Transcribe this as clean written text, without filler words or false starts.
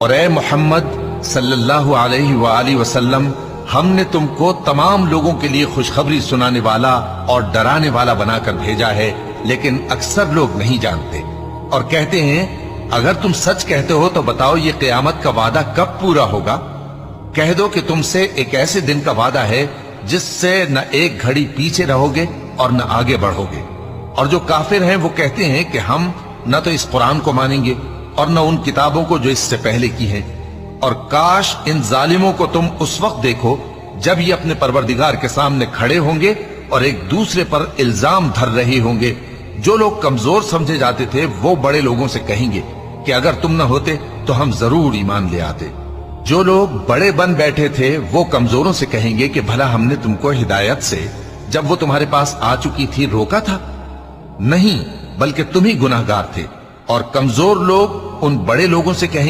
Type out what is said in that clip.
और ए मोहम्मद सल्लल्लाहु अलैहि वाली वसल्लम, हमने तुमको तमाम लोगों के लिए खुशखबरी सुनाने वाला और डराने वाला बनाकर भेजा है, लेकिन अक्सर लोग नहीं जानते और कहते हैं अगर तुम सच कहते हो तो बताओ ये क़यामत का वादा कब पूरा होगा। कह दो कि तुमसे एक ऐसे दिन का वादा है जिससे न एक घड़ी पीछे रहोगे और न आगे बढ़ोगे। और जो काफिर हैं वो कहते हैं कि हम न तो इस कुरान को मानेंगे और न उन किताबों को जो इससे पहले की हैं। और काश इन जालिमों को तुम उस वक्त देखो जब ये अपने परवरदिगार के सामने खड़े होंगे और एक दूसरे पर इल्जाम धर रहे होंगे। जो लोग कमजोर समझे जाते थे वो बड़े लोगों से कहेंगे कि अगर तुम न होते तो हम जरूर ईमान ले आते। जो लोग बड़े बन बैठे थे वो कमजोरों से कहेंगे कि भला हमने तुमको हिदायत से जब वो तुम्हारे पास आ चुकी थी रोका था? नहीं, बल्कि तुम ही गुनाहगार थे। और कमजोर लोग उन बड़े लोगों से कहेंगे